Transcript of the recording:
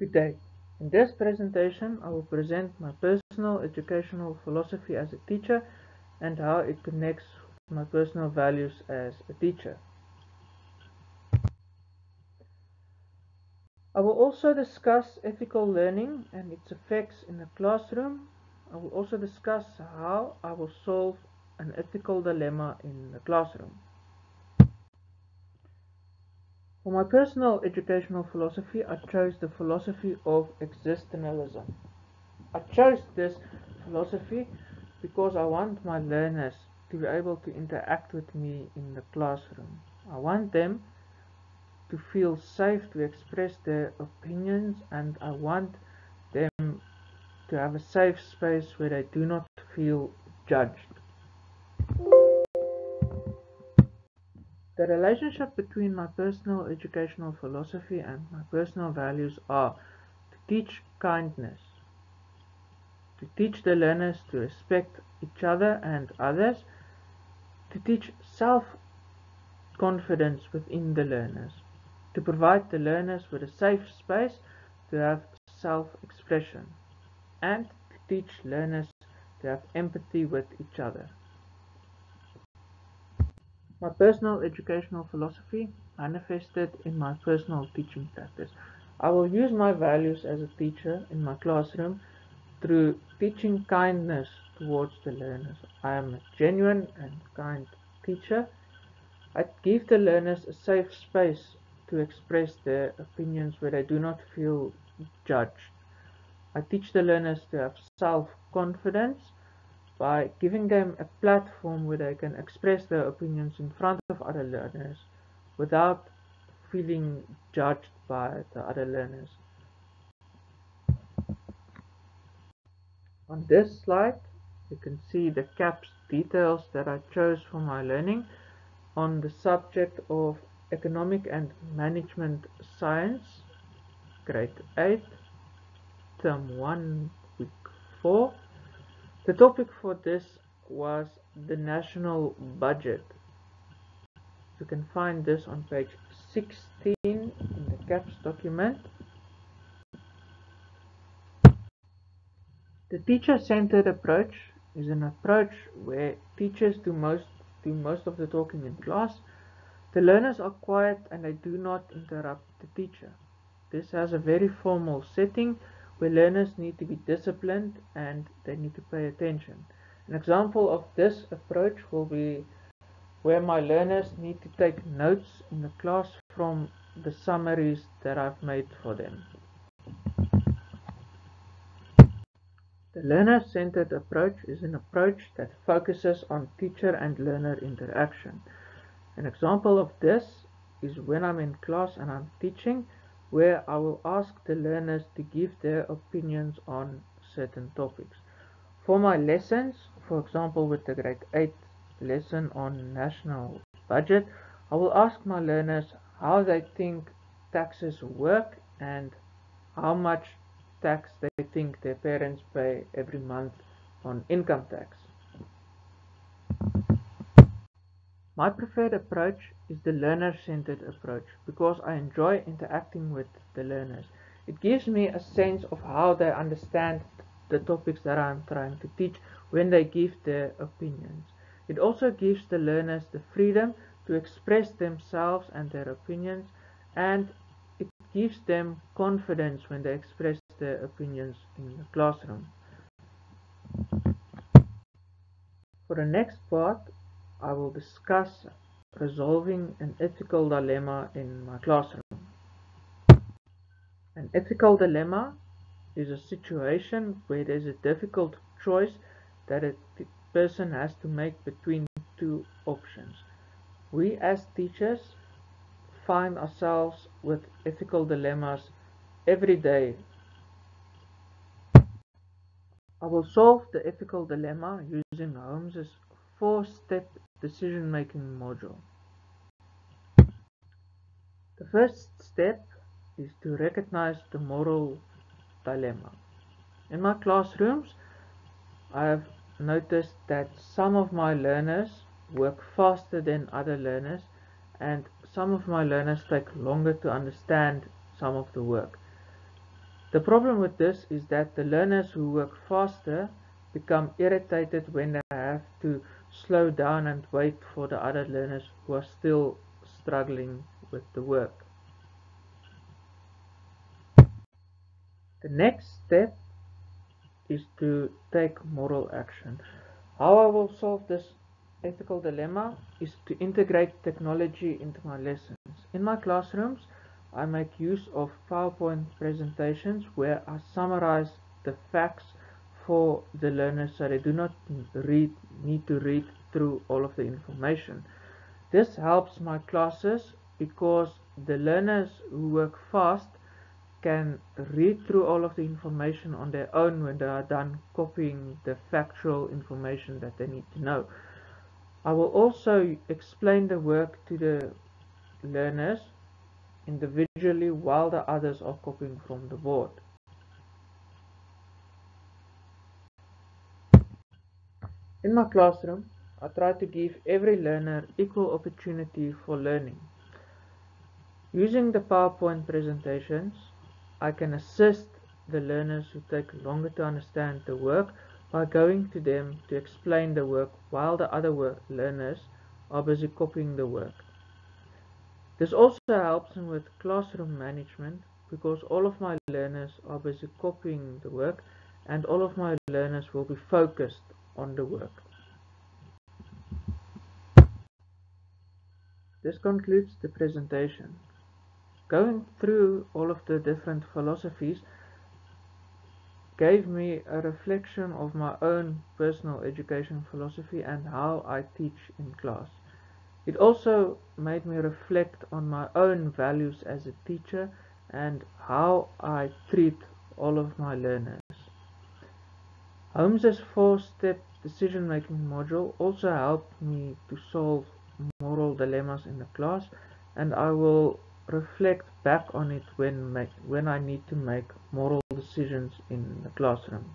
Good day. In this presentation, I will present my personal educational philosophy as a teacher and how it connects with my personal values as a teacher. I will also discuss ethical learning and its effects in the classroom. I will also discuss how I will solve an ethical dilemma in the classroom. For my personal educational philosophy, I chose the philosophy of existentialism. I chose this philosophy because I want my learners to be able to interact with me in the classroom. I want them to feel safe to express their opinions, and I want them to have a safe space where they do not feel judged. The relationship between my personal educational philosophy and my personal values are to teach kindness, to teach the learners to respect each other and others, to teach self-confidence within the learners, to provide the learners with a safe space to have self-expression, and to teach learners to have empathy with each other. My personal educational philosophy manifested in my personal teaching practice. I will use my values as a teacher in my classroom through teaching kindness towards the learners. I am a genuine and kind teacher. I give the learners a safe space to express their opinions where they do not feel judged. I teach the learners to have self-confidence by giving them a platform where they can express their opinions in front of other learners without feeling judged by the other learners. On this slide, you can see the CAPS details that I chose for my learning on the subject of Economic and Management Science, Grade 8, Term 1, Week 4. The topic for this was the national budget. You can find this on page 16 in the CAPS document. The teacher-centered approach is an approach where teachers do most of the talking in class. The learners are quiet and they do not interrupt the teacher. This has a very formal setting where learners need to be disciplined and they need to pay attention. An example of this approach will be where my learners need to take notes in the class from the summaries that I've made for them. The learner-centered approach is an approach that focuses on teacher and learner interaction. An example of this is when I'm in class and I'm teaching, where I will ask the learners to give their opinions on certain topics. For my lessons, for example with the grade 8 lesson on national budget, I will ask my learners how they think taxes work and how much tax they think their parents pay every month on income tax. My preferred approach is the learner-centered approach because I enjoy interacting with the learners. It gives me a sense of how they understand the topics that I'm trying to teach when they give their opinions. It also gives the learners the freedom to express themselves and their opinions, and it gives them confidence when they express their opinions in the classroom. For the next part, I will discuss resolving an ethical dilemma in my classroom. An ethical dilemma is a situation where there's a difficult choice that a person has to make between two options. We as teachers find ourselves with ethical dilemmas every day. I will solve the ethical dilemma using Holmes's 4-step decision-making module. The first step is to recognize the moral dilemma. In my classrooms, I have noticed that some of my learners work faster than other learners, and some of my learners take longer to understand some of the work. The problem with this is that the learners who work faster become irritated when they have to slow down and wait for the other learners who are still struggling with the work. The next step is to take moral action. How I will solve this ethical dilemma is to integrate technology into my lessons. In my classrooms, I make use of PowerPoint presentations where I summarize the facts for the learners so they do not need to read through all of the information. This helps my classes because the learners who work fast can read through all of the information on their own when they are done copying the factual information that they need to know. I will also explain the work to the learners individually while the others are copying from the board. In my classroom, I try to give every learner equal opportunity for learning. Using the PowerPoint presentations, I can assist the learners who take longer to understand the work by going to them to explain the work while the other learners are busy copying the work. This also helps me with classroom management because all of my learners are busy copying the work and all of my learners will be focused on the work. This concludes the presentation. Going through all of the different philosophies gave me a reflection of my own personal education philosophy and how I teach in class. It also made me reflect on my own values as a teacher and how I treat all of my learners. Holmes's 4-step decision-making module also helped me to solve moral dilemmas in the class, and I will reflect back on it when I need to make moral decisions in the classroom.